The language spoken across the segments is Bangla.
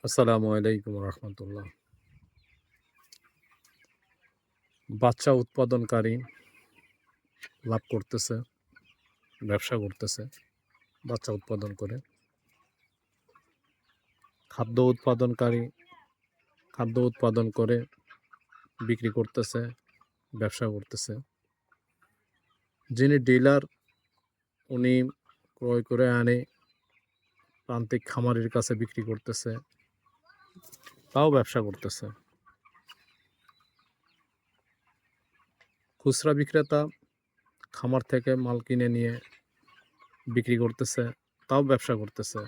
আসসালামু আলাইকুম রহমতুল্লাহ। বাচ্চা উৎপাদনকারী লাভ করতেছে, ব্যবসা করতেছে, বাচ্চা উৎপাদন করে। খাদ্য উৎপাদনকারী খাদ্য উৎপাদন করে বিক্রি করতেছে, ব্যবসা করতেছে। যিনি ডিলার, উনি ক্রয় করে আনে প্রান্তিক খামারির কাছে বিক্রি করতেছে, তাও ব্যবসা করতেছে। খুচরা বিক্রেতা খামার থেকে মাল কিনে নিয়ে বিক্রি করতেছে, তাও ব্যবসা করতেছে।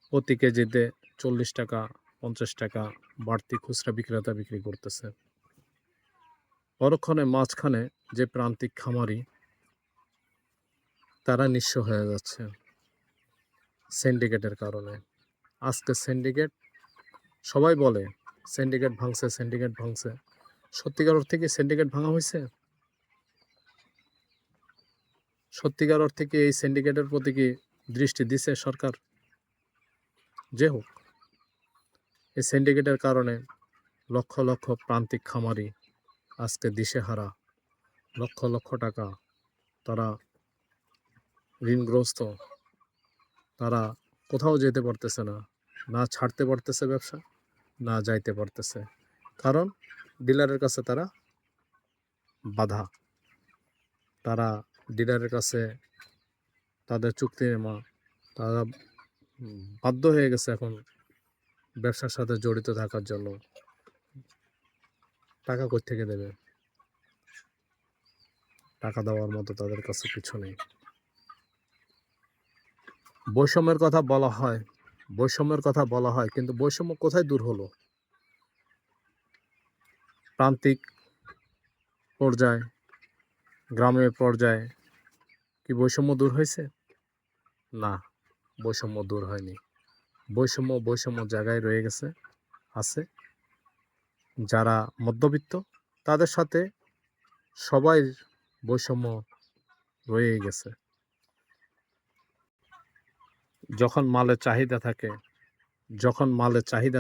প্রতি কেজিতে 40 টাকা 50 টাকা বাড়তি খুচরা বিক্রেতা বিক্রি করতেছে। পরক্ষণে মাঝখানে যে প্রান্তিক খামারি, তারা নিঃস্ব হয়ে যাচ্ছে সিন্ডিকেটের কারণে। আজকে সিন্ডিকেট, সবাই বলে সিন্ডিকেট ভাঙছে, সিন্ডিকেট ভাঙছে। সত্যিকার অর্থে কি সিন্ডিকেট ভাঙা হয়েছে? সত্যিকার অর্থে কি এই সিন্ডিকেটের প্রতি কি দৃষ্টি দিছে সরকার? যে হোক, এই সিন্ডিকেটের কারণে লক্ষ লক্ষ প্রান্তিক খামারি আজকে দিশেহারা। লক্ষ লক্ষ টাকা তারা ঋণগ্রস্ত। তারা কোথাও যেতে পারতেছে না, না ছাড়তে পারতেছে ব্যবসা, না যাইতে পারতেছে। কারণ ডিলারের কাছে তারা বাধা। তারা ডিলারের কাছে তাদের চুক্তিনামা, তারা বাধ্য হয়ে গেছে এখন ব্যবসার সাথে জড়িত থাকার জন্য। টাকা কই থেকে দেবে? টাকা দেওয়ার মতো তাদের কাছে কিছু নেই। বৈষম্যের কথা বলা হয়, কিন্তু বৈষম্য কোথায় দূর হলো? প্রান্তিক পর্যায়ে, গ্রামের পর্যায়ে কি বৈষম্য দূর হয়েছে? না, বৈষম্য দূর হয়নি। বৈষম্য জায়গায় রয়ে গেছে, আছে। যারা মধ্যবিত্ত, তাদের সাথে সবাই বৈষম্য রয়েই গেছে। যখন মালের চাহিদা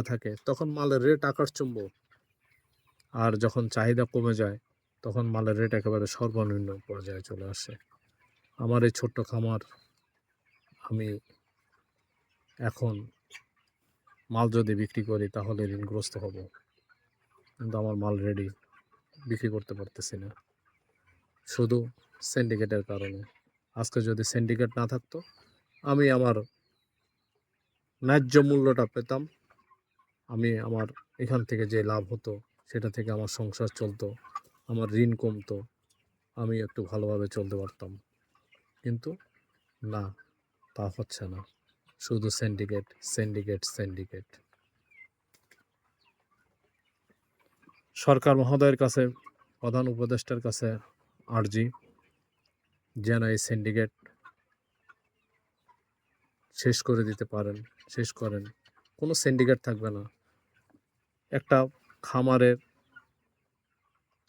থাকে, তখন মালের রেট আকাশচুম্ব। আর যখন চাহিদা কমে যায়, তখন মালের রেট একেবারে সর্বনিম্ন পর্যায়ে চলে আসে। আমার এই ছোট্ট খামার, আমি এখন মাল যদি বিক্রি করি তাহলে ঋণগ্রস্ত হব, কিন্তু আমার মাল রেডি, বিক্রি করতে পারতেছি না, শুধু সিন্ডিকেটের কারণে। আজকে যদি সিন্ডিকেট না থাকতো, আমি আমার ন্যায্য মূল্যটা পেতাম। আমি আমার এখান থেকে যে লাভ হতো, সেটা থেকে আমার সংসার চলতো, আমার ঋণ কমতো, আমি একটু ভালোভাবে চলতে পারতাম। কিন্তু না, তা হচ্ছে না। শুধু সিন্ডিকেট, সিন্ডিকেট, সিন্ডিকেট। সরকার মহোদয়ের কাছে, প্রধান উপদেষ্টার কাছে আর্জি, যেন এই সিন্ডিকেট শেষ করে দিতে পারেন, শেষ করেন। কোনো সিন্ডিকেট থাকবে না। একটা খামারের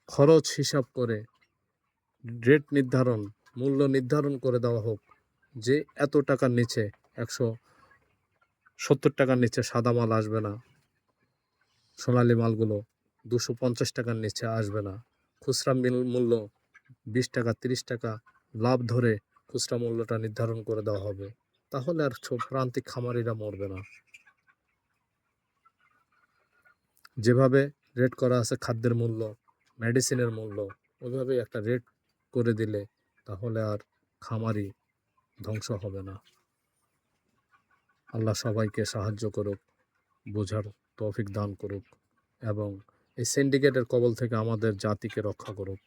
খরচ হিসাব করে রেট নির্ধারণ, মূল্য নির্ধারণ করে দেওয়া হোক যে এত টাকার নিচে, 170 টাকার নিচে সাদা মাল আসবে না, সোনালী মালগুলো 250 টাকার নিচে আসবে না। খুচরা মূল্য 20 টাকা 30 টাকা লাভ ধরে খুচরা মূল্যটা নির্ধারণ করে দেওয়া হবে। তাহলে আর প্রান্তিক খামারিরা মরবে না। যেভাবে রেট করা আছে খাদ্যের মূল্য, মেডিসিনের মূল্য, ওইভাবে একটা রেট করে দিলে তাহলে আর খামারি ধ্বংস হবে না। আল্লাহ সবাইকে সাহায্য করুক, বোঝার তৌফিক দান করুক এবং এই সিন্ডিকেটের কবল থেকে আমাদের জাতিকে রক্ষা করুক।